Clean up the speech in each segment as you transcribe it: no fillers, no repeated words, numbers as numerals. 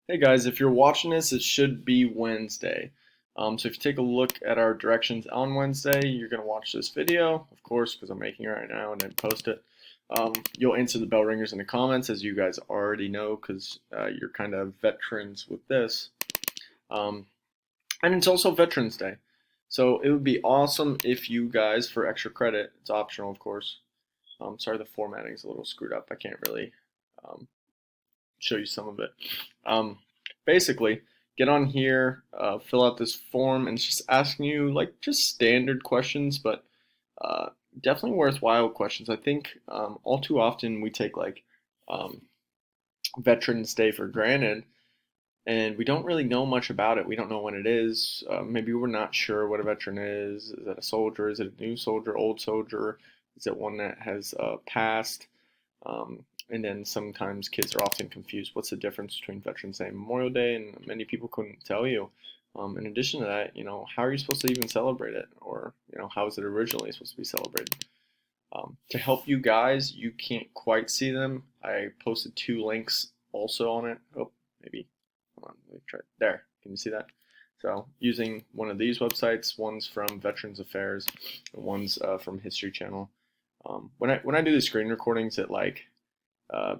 Hey guys, if you're watching this, it should be Wednesday. So if you take a look at our directions on Wednesday, you're going to watch this video, of course, because I'm making it right now and then post it. You'll answer the bell ringers in the comments, as you guys already know, because you're kind of veterans with this. Um, and it's also Veterans Day. So it would be awesome if you guys, for extra credit, it's optional, of course. Sorry, the formatting's a little screwed up. I can't really um, show you some of it. Um, Basically, get on here, fill out this form, and it's just asking you like just standard questions, but uh, definitely worthwhile questions. I think all too often we take like um, Veterans Day for granted, and we don't really know much about it. We don't know when it is. Maybe we're not sure what a veteran is. Is it a soldier? Is it a new soldier? Old soldier? Is it one that has passed? And then sometimes kids are often confused. What's the difference between Veterans Day and Memorial Day? And many people couldn't tell you. In addition to that, how are you supposed to even celebrate it? Or, how is it originally supposed to be celebrated? To help you guys, you can't quite see them. I posted two links also on it. Oh, maybe. Hold on, let me try. There. Can you see that? So using one of these websites, one's from Veterans Affairs, and one's from History Channel. When I do the screen recordings, it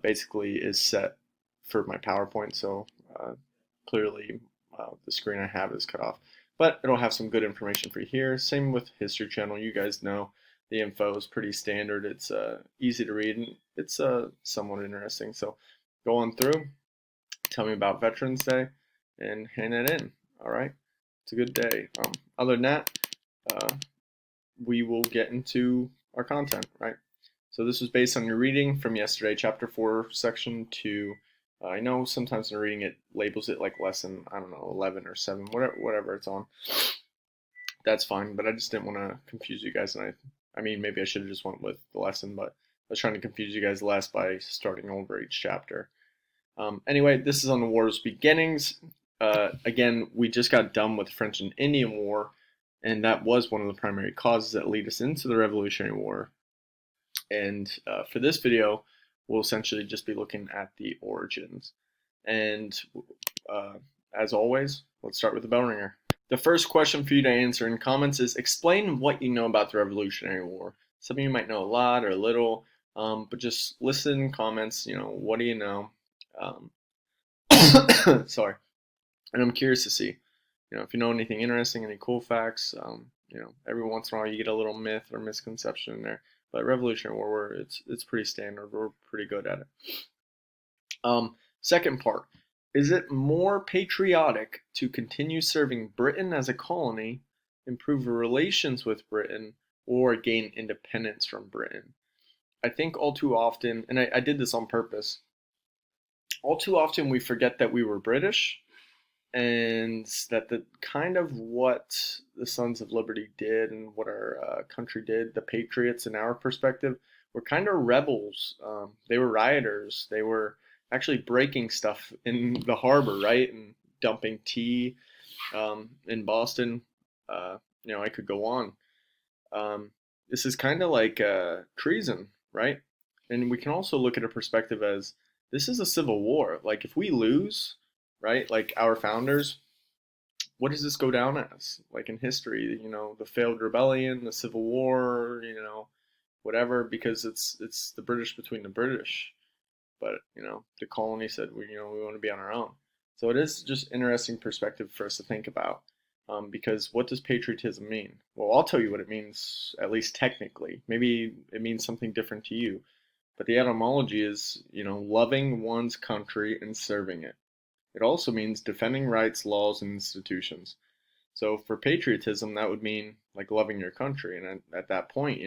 basically is set for my PowerPoint, so clearly the screen I have is cut off. But it'll have some good information for you here. Same with History Channel. You guys know the info is pretty standard. It's easy to read, and it's somewhat interesting. So go on through, tell me about Veterans Day, and hand it in. All right, it's a good day. Other than that, uh, we will get into our content, right? So this was based on your reading from yesterday, chapter 4, section 2. I know sometimes in reading it labels it like lesson, I don't know, 11 or 7, whatever it's on. That's fine, but I just didn't want to confuse you guys. And I mean, maybe I should have just went with the lesson, but I was trying to confuse you guys less by starting over each chapter. Anyway, this is on the war's beginnings. Again, we just got done with the French and Indian War, and that was one of the primary causes that lead us into the Revolutionary War. And for this video, we'll essentially just be looking at the origins. And uh, as always, let's start with the bell ringer. The first question for you to answer in comments is explain what you know about the Revolutionary War. Some of you might know a lot or a little, but just listen in comments, what do you know? Um, sorry. And I'm curious to see, if you know anything interesting, any cool facts. Every once in a while you get a little myth or misconception in there. But Revolutionary War, it's pretty standard. We're pretty good at it. Second part, is it more patriotic to continue serving Britain as a colony, improve relations with Britain, or gain independence from Britain? I think all too often, and I did this on purpose, all too often we forget that we were British and that the kind of what the Sons of Liberty did and what our country did, the Patriots in our perspective, were kind of rebels. They were rioters. They were actually breaking stuff in the harbor, right, and dumping tea in Boston. I could go on. Um, this is kind of like treason, right? And we can also look at a perspective as this is a civil war. Like if we lose, right, like our founders, what does this go down as? Like in history, the failed rebellion, the civil war, whatever, because it's the British between the British. But the colony said we want to be on our own. So it is just interesting perspective for us to think about. Because what does patriotism mean? Well, I'll tell you what it means, at least technically. Maybe it means something different to you. But the etymology is, loving one's country and serving it. It also means defending rights, laws, and institutions. So for patriotism, that would mean like loving your country. And at that point,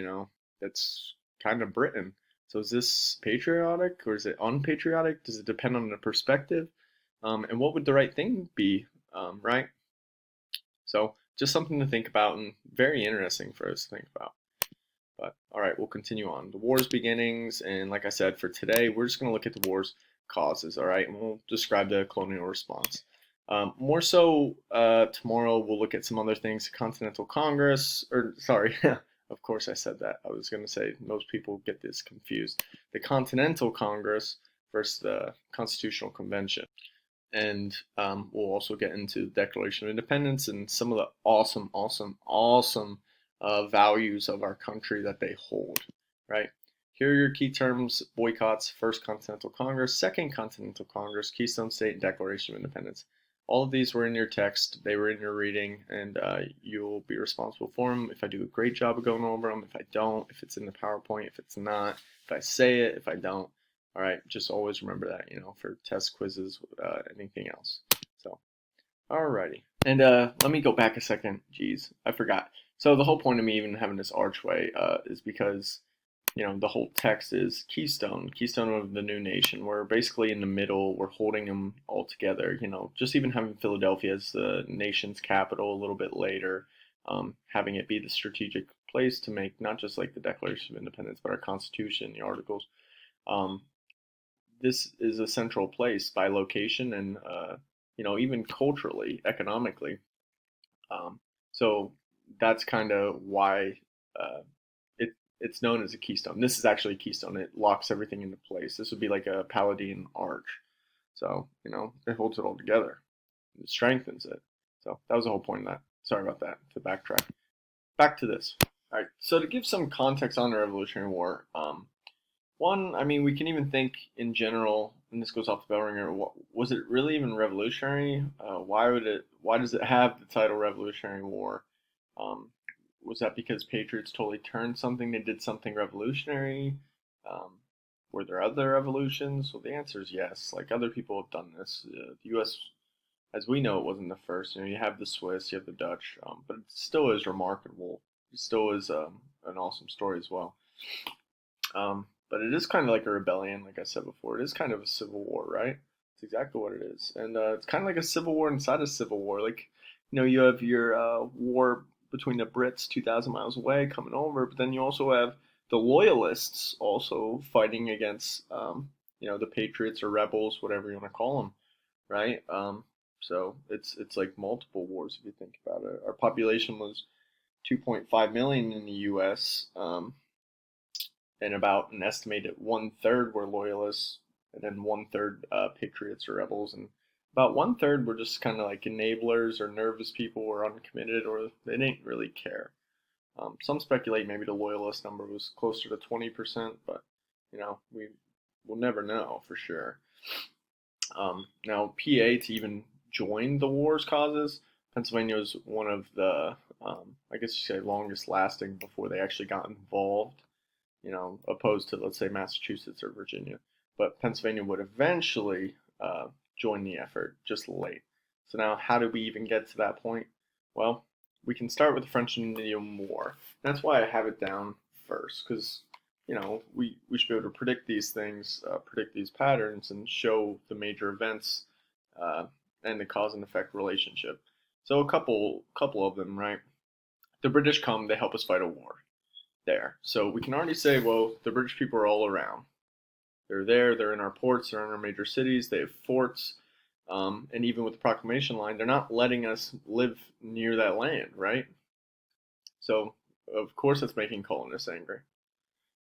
that's kind of Britain. So is this patriotic or is it unpatriotic? Does it depend on the perspective? And what would the right thing be, right? So just something to think about and very interesting for us to think about. But all right, we'll continue on. The war's beginnings, and like I said, for today, we're just going to look at the war's causes, all right? And we'll describe the colonial response. More so, tomorrow we'll look at some other things. Continental Congress, or sorry, of course I said that. I was going to say most people get this confused. The Continental Congress versus the Constitutional Convention. and we'll also get into the Declaration of Independence and some of the awesome values of our country that they hold, right? Here are your key terms: boycotts, First Continental Congress, Second Continental Congress, Keystone State, and Declaration of Independence. All of these were in your text, they were in your reading, and you'll be responsible for them. If I do a great job of going over them, if I don't, if it's in the PowerPoint, if it's not, if I say it, if I don't, all right, just always remember that, for test quizzes, anything else. So, alrighty. And let me go back a second. Jeez, I forgot. So the whole point of me even having this archway is because, the whole text is Keystone, Keystone of the new nation. We're basically in the middle. We're holding them all together. Just even having Philadelphia as the nation's capital a little bit later, having it be the strategic place to make not just like the Declaration of Independence, but our Constitution, the Articles. This is a central place by location and even culturally, economically. So that's kind of why it's known as a keystone. This is actually a keystone. It locks everything into place. This would be like a Paladin arch. So it holds it all together. It strengthens it. So that was the whole point of that. Sorry about that. To backtrack. Back to this. All right. So to give some context on the Revolutionary War, one, I mean, we can even think in general, and this goes off the bell ringer. Was it really even revolutionary? Why does it have the title Revolutionary War? Um, was that because patriots totally turned something? They did something revolutionary? Um, were there other revolutions? Well, the answer is yes. Like other people have done this. The U.S., as we know, it wasn't the first. You have the Swiss, you have the Dutch, but it still is remarkable. It still is an awesome story as well. But it is kind of like a rebellion, like I said before. It is kind of a civil war, right? It's exactly what it is, and it's kind of like a civil war inside a civil war. Like, you have your war between the Brits 2,000 miles away coming over, but then you also have the loyalists also fighting against, the patriots or rebels, whatever you want to call them, right? So it's like multiple wars if you think about it. Our population was 2.5 million in the U.S. And about an estimated 1/3 were loyalists, and then 1/3 patriots or rebels, and about 1/3 were just kind of like enablers or nervous people or uncommitted or they didn't really care. Some speculate maybe the loyalist number was closer to 20%, but we will never know for sure. Now, PA to even join the war's causes, Pennsylvania was one of the, I guess you say, longest lasting before they actually got involved, opposed to, let's say, Massachusetts or Virginia. But Pennsylvania would eventually join the effort, just late. So now, how did we even get to that point? Well, we can start with the French and Indian War. That's why I have it down first, because we should be able to predict these things, predict these patterns, and show the major events and the cause and effect relationship. So a couple of them, right? The British come, they help us fight a war there. So we can already say, well, the British people are all around. They're there, they're in our ports, they're in our major cities, they have forts, and even with the proclamation line, they're not letting us live near that land, right? So, of course, that's making colonists angry.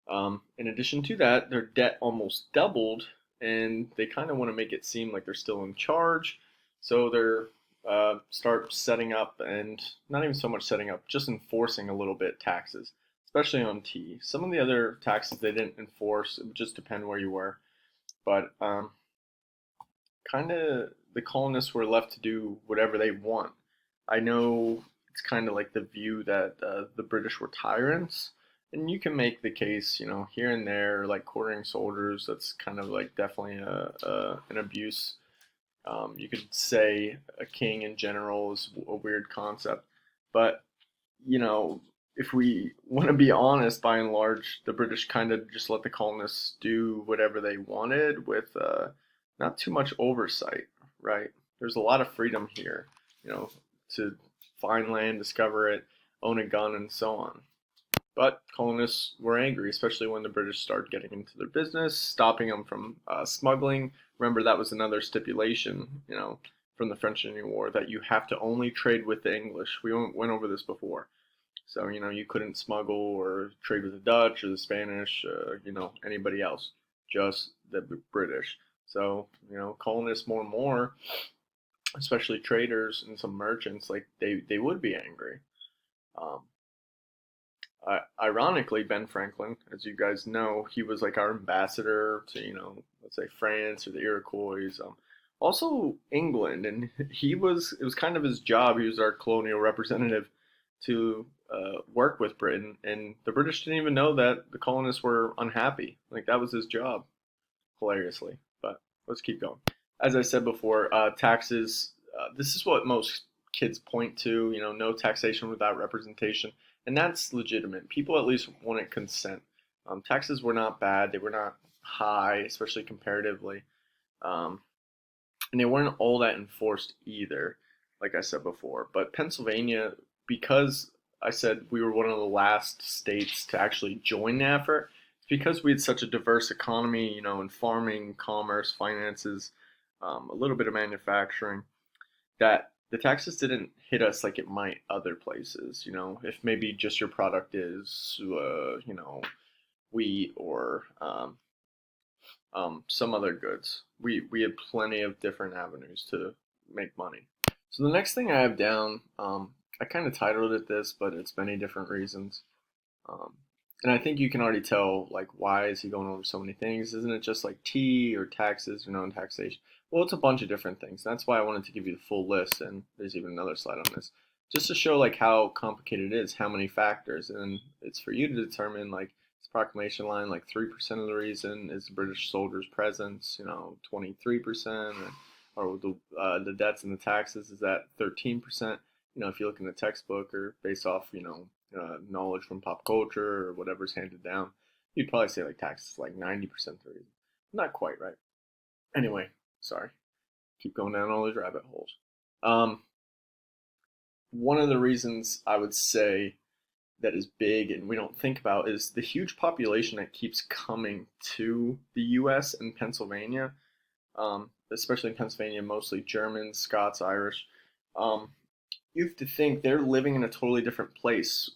In addition to that, their debt almost doubled, and they kind of want to make it seem like they're still in charge. So they're start setting up, and not even so much setting up, just enforcing a little bit taxes, especially on tea. Some of the other taxes they didn't enforce. It would just depend where you were, but kind of the colonists were left to do whatever they want. I know it's kind of like the view that the British were tyrants, and you can make the case, here and there, like quartering soldiers. That's kind of like definitely an abuse. You could say a king in general is a weird concept, but if we want to be honest, by and large, the British kind of just let the colonists do whatever they wanted with not too much oversight, right? There's a lot of freedom here, to find land, discover it, own a gun, and so on. But colonists were angry, especially when the British started getting into their business, stopping them from smuggling. Remember, that was another stipulation, from the French Indian War, that you have to only trade with the English. We went over this before. So, you couldn't smuggle or trade with the Dutch or the Spanish, anybody else, just the British. So, colonists more and more, especially traders and some merchants, like they would be angry. Um, Ironically, Ben Franklin, as you guys know, he was like our ambassador to, let's say France or the Iroquois. Also England, and it was kind of his job. He was our colonial representative to work with Britain, and the British didn't even know that the colonists were unhappy. Like that was his job, hilariously. But let's keep going. As I said before, taxes. This is what most kids point to. No taxation without representation, and that's legitimate. People at least wanted consent. Taxes were not bad. They were not high, especially comparatively, um, and they weren't all that enforced either. Like I said before, but Pennsylvania, because I said we were one of the last states to actually join the effort, it's because we had such a diverse economy, in farming, commerce, finances, a little bit of manufacturing, that the taxes didn't hit us like it might other places. If maybe just your product is, wheat or some other goods. We had plenty of different avenues to make money. So the next thing I have down, I kind of titled it this, but it's many different reasons. Um, and I think you can already tell, like, why is he going over so many things? Isn't it just like tea or taxes or non-taxation? Well, it's a bunch of different things. That's why I wanted to give you the full list, and there's even another slide on this, just to show like how complicated it is, how many factors, and it's for you to determine like this proclamation line, like 3% of the reason is the British soldiers' presence, 23%, or the debts and the taxes is at 13%. If you look in the textbook or based off, knowledge from pop culture or whatever's handed down, you'd probably say like taxes like 90% the reason. Not quite right. Anyway, sorry. Keep going down all those rabbit holes. Um, One of the reasons I would say that is big and we don't think about is the huge population that keeps coming to the U.S. and Pennsylvania, especially in Pennsylvania, mostly Germans, Scots, Irish. Um, you have to think they're living in a totally different place.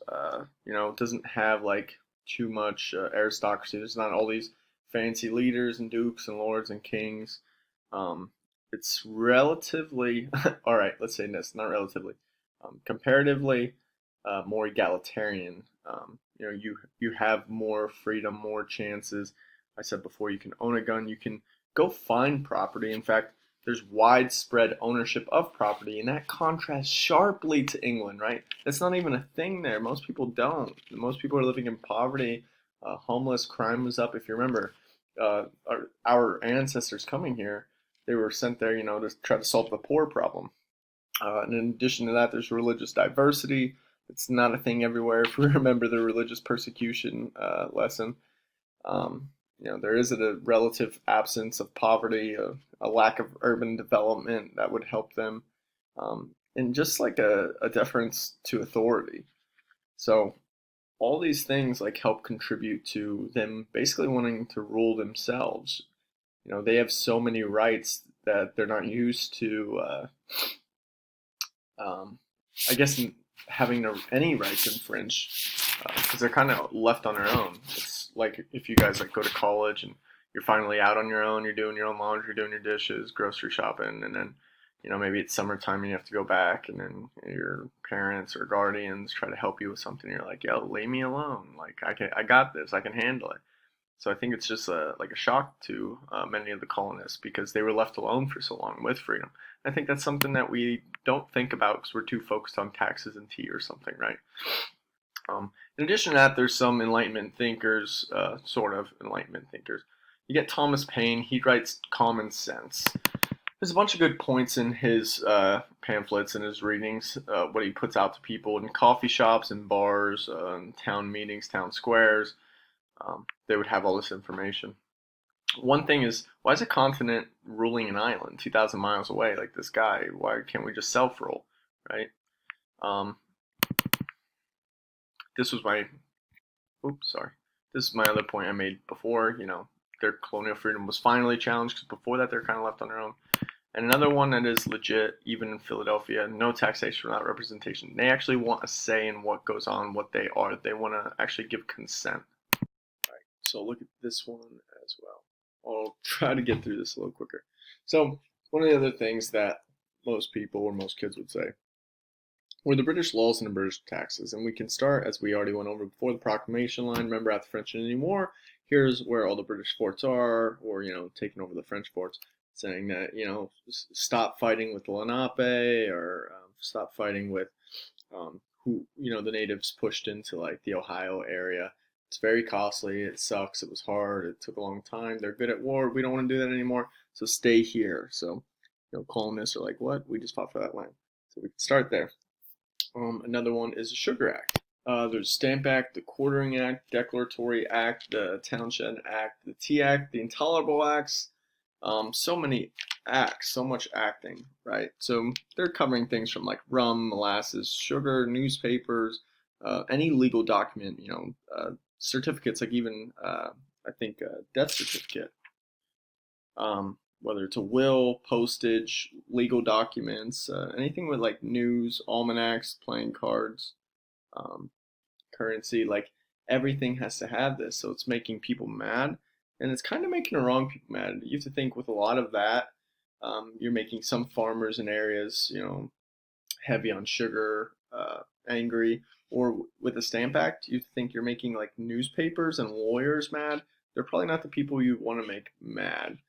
It doesn't have like too much aristocracy. There's not all these fancy leaders and dukes and lords and kings. Um, it's relatively, all right, let's say this, not relatively, comparatively more egalitarian. You have more freedom, more chances. I said before, you can own a gun, you can go find property. In fact, there's widespread ownership of property, and that contrasts sharply to England, right? That's not even a thing there. Most people don't. Most people are living in poverty, homeless, crime was up. If you remember, our ancestors coming here, they were sent there, to try to solve the poor problem. And in addition to that, there's religious diversity. It's not a thing everywhere. If we remember the religious persecution lesson, there is a relative absence of poverty, a lack of urban development that would help them, and just like a deference to authority. So all these things like help contribute to them basically wanting to rule themselves. They have so many rights that they're not used to. I guess having any rights infringed because they're kind of left on their own. It's like if you guys like go to college and you're finally out on your own, you're doing your own laundry, doing your dishes, grocery shopping, and then maybe it's summertime and you have to go back, and then your parents or guardians try to help you with something. You're like, yo, leave me alone. Like I got this. I can handle it. So I think it's just like a shock to many of the colonists because they were left alone for so long with freedom. I think that's something that we don't think about because we're too focused on taxes and tea or something, right? In addition to that, there's some Enlightenment thinkers, sort of Enlightenment thinkers. You get Thomas Paine. He writes Common Sense. There's a bunch of good points in his pamphlets and his readings, what he puts out to people in coffee shops and bars, town meetings, town squares. They would have all this information. One thing is, why is a continent ruling an island 2,000 miles away like this guy? Why can't we just self-rule, right? This was my, oops, sorry. This is my other point I made before, their colonial freedom was finally challenged because before that they're kind of left on their own. And another one that is legit, even in Philadelphia, no taxation without representation. They actually want a say in what goes on, what they are. They want to actually give consent. Right. So look at this one as well. I'll try to get through this a little quicker. So one of the other things that most people or most kids would say were the British laws and the British taxes. And we can start, as we already went over before, the proclamation line. Remember, after the French and Indian War, here's where all the British forts are, or, taking over the French forts, saying that, stop fighting with the Lenape, or stop fighting with who, the natives pushed into like the Ohio area. It's very costly. It sucks. It was hard. It took a long time. They're good at war. We don't want to do that anymore. So stay here. So, colonists are like, what? We just fought for that land. So we can start there. Another one is the Sugar Act. There's Stamp Act, the Quartering Act, Declaratory Act, the Townshend Act, the Tea Act, the Intolerable Acts. So many acts, so much acting, right? So they're covering things from like rum, molasses, sugar, newspapers, any legal document, certificates, like even I think death certificate. Whether it's a will, postage, legal documents, anything with like news, almanacs, playing cards, currency, like everything has to have this. So it's making people mad, and it's kind of making the wrong people mad. You have to think with a lot of that, you're making some farmers in areas, heavy on sugar, angry, or with the Stamp Act, you think you're making like newspapers and lawyers mad. They're probably not the people you want to make mad.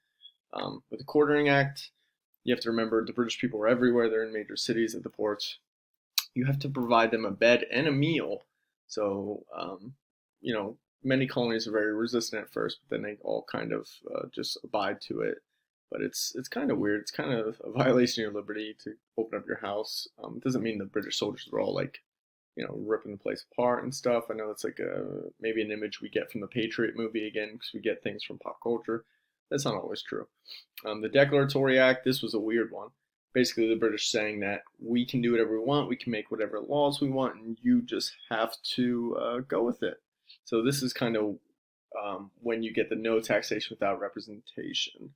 With the Quartering Act, you have to remember the British people were everywhere. They're in major cities at the ports. You have to provide them a bed and a meal. So, many colonies are very resistant at first, but then they all kind of just abide to it. But it's kind of weird. It's kind of a violation of your liberty to open up your house. It doesn't mean the British soldiers were all like, ripping the place apart and stuff. I know that's like maybe an image we get from the Patriot movie again, because we get things from pop culture. That's not always true. The Declaratory Act, this was a weird one. Basically, the British saying that we can do whatever we want, we can make whatever laws we want, and you just have to go with it. So this is kind of when you get the no taxation without representation.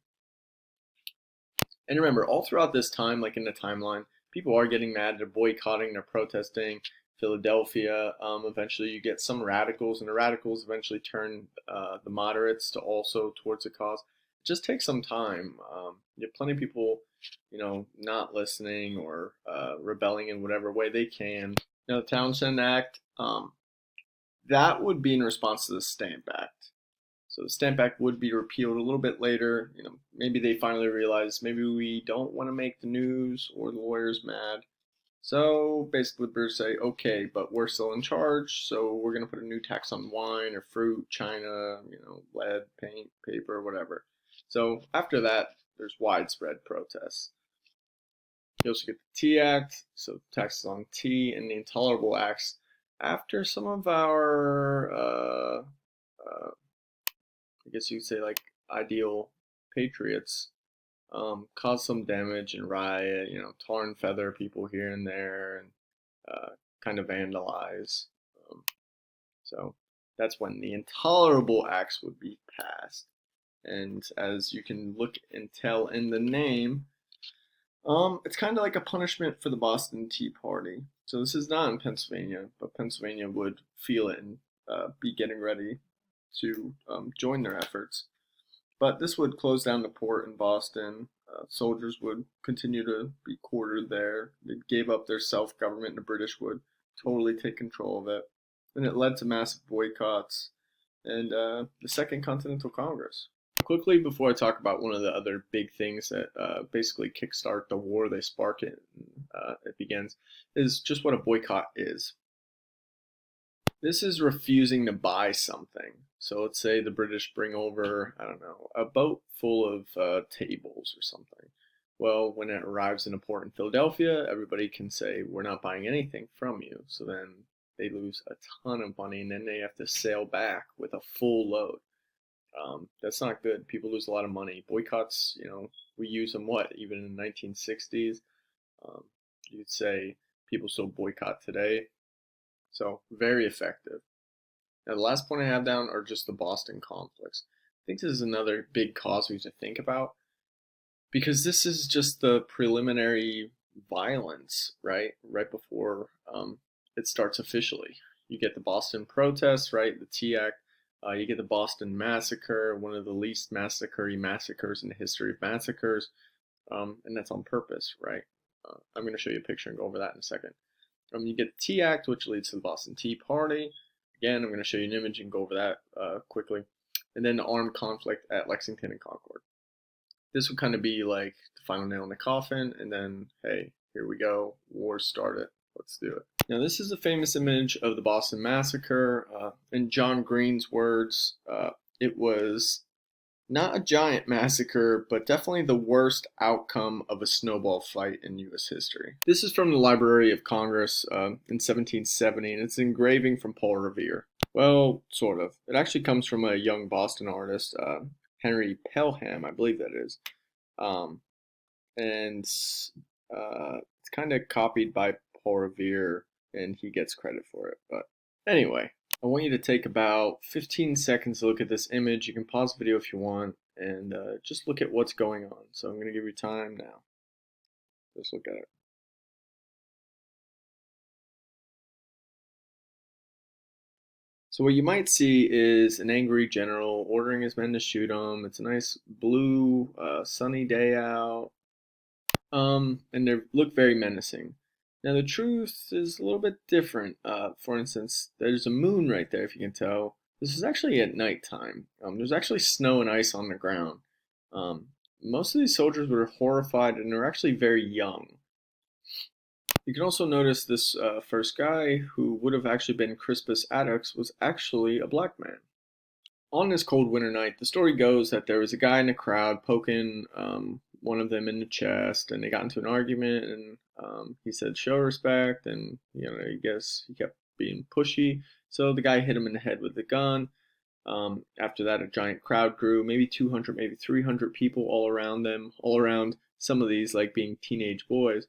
And remember, all throughout this time, like in the timeline, people are getting mad, they're boycotting, they're protesting. Philadelphia, eventually you get some radicals, and the radicals eventually turn the moderates to also towards the cause. It just takes some time. You have plenty of people, not listening or rebelling in whatever way they can. The Townshend Act, that would be in response to the Stamp Act. So the Stamp Act would be repealed a little bit later. Maybe they finally realize maybe we don't want to make the news or the lawyers mad. So basically the British say, okay, but we're still in charge, so we're going to put a new tax on wine or fruit, china, lead, paint, paper, whatever. So after that, there's widespread protests. You also get the Tea Act, so taxes on tea, and the Intolerable Acts. After some of our, I guess you could say like ideal patriots, cause some damage and riot, tar and feather people here and there, and kind of vandalize. So that's when the Intolerable Acts would be passed. And as you can look and tell in the name, it's kind of like a punishment for the Boston Tea Party. So this is not in Pennsylvania, but Pennsylvania would feel it and be getting ready to join their efforts. But this would close down the port in Boston. Soldiers would continue to be quartered there. They gave up their self-government, and the British would totally take control of it. And it led to massive boycotts and the Second Continental Congress. Quickly, before I talk about one of the other big things that basically kickstart the war, they spark it, and it begins, is just what a boycott is. This is refusing to buy something. So let's say the British bring over, I don't know, a boat full of tables or something. Well, when it arrives in a port in Philadelphia, everybody can say, we're not buying anything from you. So then they lose a ton of money, and then they have to sail back with a full load. That's not good. People lose a lot of money. Boycotts, we use them even in the 1960s. You'd say people still boycott today. So very effective. Now the last point I have down are just the Boston conflicts. I think this is another big cause we have to think about, because this is just the preliminary violence, right? Right before it starts officially. You get the Boston protests, right? The Tea Act. You get the Boston Massacre, one of the least massacres in the history of massacres, and that's on purpose, right? I'm going to show you a picture and go over that in a second. You get the Tea Act, which leads to the Boston Tea Party. Again, I'm going to show you an image and go over that quickly. And then the armed conflict at Lexington and Concord. This would kind of be like the final nail in the coffin, and then, hey, here we go, war started, let's do it. Now, this is a famous image of the Boston Massacre. In John Green's words, it was not a giant massacre, but definitely the worst outcome of a snowball fight in U.S. history. This is from the Library of Congress in 1770, and it's an engraving from Paul Revere. Well, sort of. It actually comes from a young Boston artist, Henry Pelham, I believe that is. And it's kind of copied by Paul Revere, and he gets credit for it. But anyway, I want you to take about 15 seconds to look at this image. You can pause the video if you want, and just look at what's going on. So I'm going to give you time now. Just look at it. So what you might see is an angry general ordering his men to shoot him. It's a nice blue, sunny day out, and they look very menacing. Now the truth is a little bit different. For instance, there's a moon right there, if you can tell. This is actually at nighttime. There's actually snow and ice on the ground. Most of these soldiers were horrified, and they're actually very young. You can also notice this first guy, who would have actually been Crispus Attucks, was actually a black man. On this cold winter night, the story goes that there was a guy in the crowd poking one of them in the chest, and they got into an argument, and he said, "Show respect," and I guess he kept being pushy, so the guy hit him in the head with the gun. After that, a giant crowd grew, maybe 200, maybe 300 people all around them, all around some of these like being teenage boys.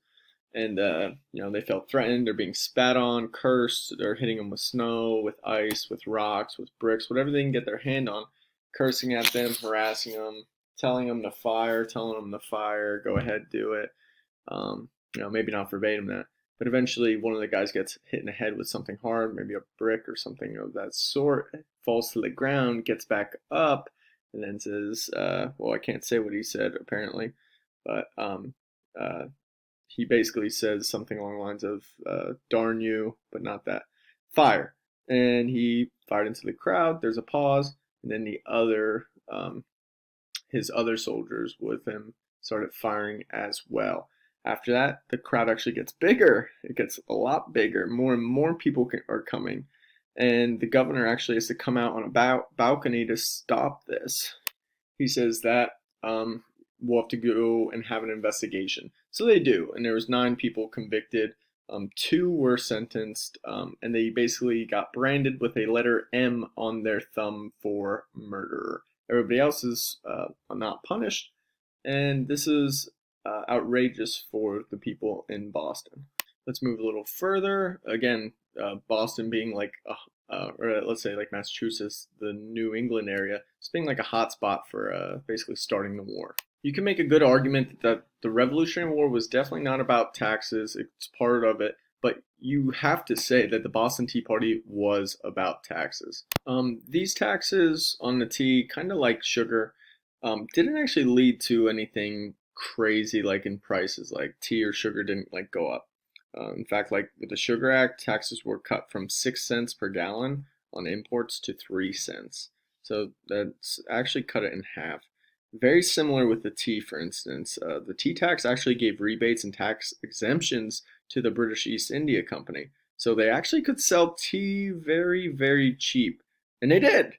And they felt threatened. They're being spat on, cursed. They're hitting them with snow, with ice, with rocks, with bricks, whatever they can get their hand on, cursing at them, harassing them, telling them to fire, go ahead, do it. Maybe not verbatim that, but eventually one of the guys gets hit in the head with something hard, maybe a brick or something of that sort, falls to the ground, gets back up, and then says, well, I can't say what he said apparently, but he basically says something along the lines of, darn you, but not that, fire. And he fired into the crowd. There's a pause, and then his other soldiers with him started firing as well. After that, the crowd actually gets bigger. It gets a lot bigger. More and more people are coming. And the governor actually has to come out on a balcony to stop this. He says that we'll have to go and have an investigation. So they do, and there was 9 people convicted. 2 were sentenced, and they basically got branded with a letter M on their thumb for murder. Everybody else is not punished, and this is outrageous for the people in Boston. Let's move a little further. Again, Boston being like, or let's say like Massachusetts, the New England area, it's being like a hot spot for basically starting the war. You can make a good argument that the Revolutionary War was definitely not about taxes. It's part of it, but you have to say that the Boston Tea Party was about taxes. These taxes on the tea, kind of like sugar, didn't actually lead to anything crazy like in prices. Like tea or sugar didn't like go up. In fact, like with the Sugar Act, taxes were cut from 6 cents per gallon on imports to 3 cents. So that's actually cut it in half. Very similar with the tea, for instance. The tea tax actually gave rebates and tax exemptions to the British East India Company. So they actually could sell tea very, very cheap. And they did.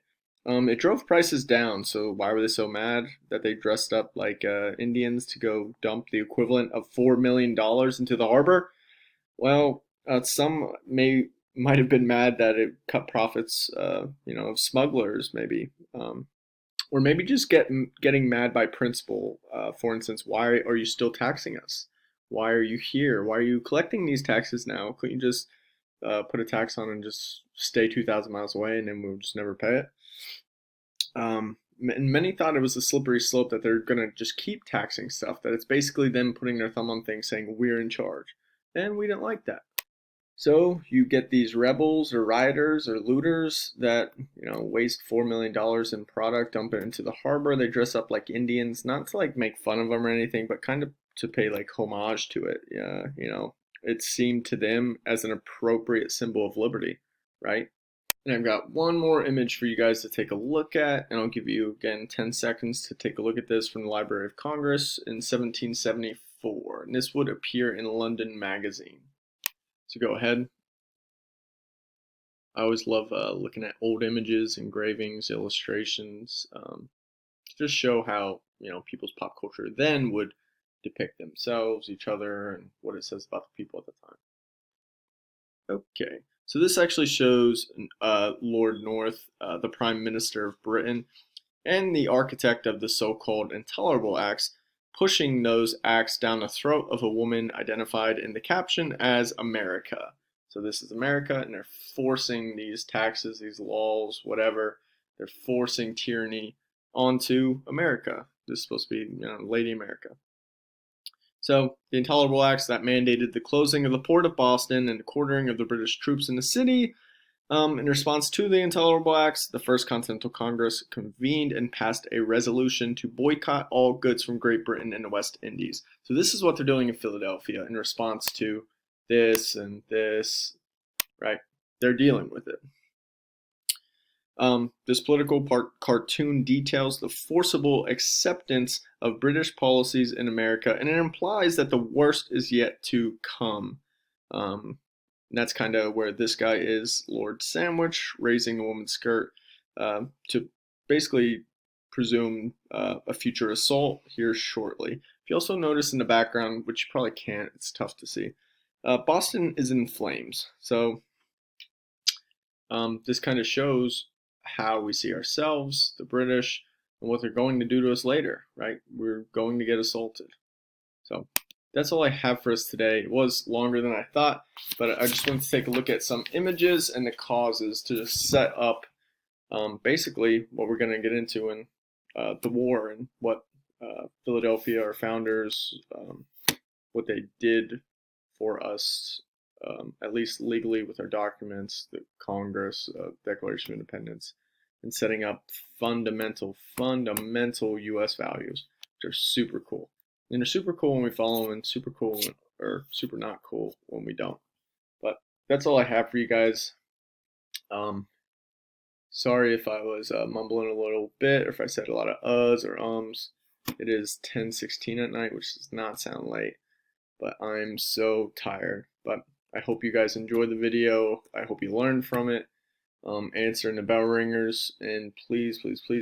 It drove prices down. So why were they so mad that they dressed up like Indians to go dump the equivalent of $4 million into the harbor? Well, some might have been mad that it cut profits, of smugglers, maybe. Or maybe just getting mad by principle. For instance, why are you still taxing us? Why are you here? Why are you collecting these taxes now? Couldn't you just put a tax on and just stay 2,000 miles away and then we'll just never pay it? And many thought it was a slippery slope, that they're going to just keep taxing stuff, that it's basically them putting their thumb on things saying we're in charge. And we didn't like that. So you get these rebels or rioters or looters that, waste $4 million in product, dump it into the harbor. They dress up like Indians, not to like make fun of them or anything, but kind of to pay like homage to it. Yeah, it seemed to them as an appropriate symbol of liberty, right? And I've got one more image for you guys to take a look at, and I'll give you again 10 seconds to take a look at this from the Library of Congress in 1774. And this would appear in London Magazine. So go ahead. I always love looking at old images, engravings, illustrations, to just show how people's pop culture then would depict themselves, each other, and what it says about the people at the time. Okay, so this actually shows Lord North, the Prime Minister of Britain, and the architect of the so-called Intolerable Acts, pushing those acts down the throat of a woman identified in the caption as America. So this is America, and they're forcing these taxes, these laws, whatever. They're forcing tyranny onto America. This is supposed to be, Lady America. So the Intolerable Acts that mandated the closing of the port of Boston and the quartering of the British troops in the city. In response to the Intolerable Acts, the First Continental Congress convened and passed a resolution to boycott all goods from Great Britain and the West Indies. So this is what they're doing in Philadelphia in response to this and this, right? They're dealing with it. This political cartoon details the forcible acceptance of British policies in America, and it implies that the worst is yet to come. And that's kind of where this guy is, Lord Sandwich, raising a woman's skirt to basically presume a future assault here shortly. If you also notice in the background, which you probably can't, it's tough to see, Boston is in flames. So this kind of shows how we see ourselves, the British, and what they're going to do to us later, right? We're going to get assaulted. So that's all I have for us today. It was longer than I thought, but I just wanted to take a look at some images and the causes to just set up basically what we're going to get into in the war and what Philadelphia, our founders, what they did for us, at least legally with our documents, the Congress, Declaration of Independence, and setting up fundamental U.S. values, which are super cool. And they're super cool when we follow them, and super cool or super not cool when we don't. But that's all I have for you guys. Sorry if I was mumbling a little bit, or if I said a lot of uhs or ums. It is 10:16 at night, which does not sound late, but I'm so tired. But I hope you guys enjoyed the video. I hope you learned from it. Answering the bell ringers, and please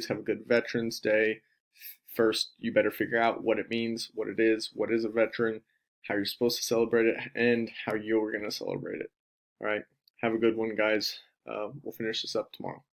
have a good Veterans Day. First, you better figure out what it means, what it is a veteran, how you're supposed to celebrate it, and how you're going to celebrate it. All right, have a good one, guys. We'll finish this up tomorrow.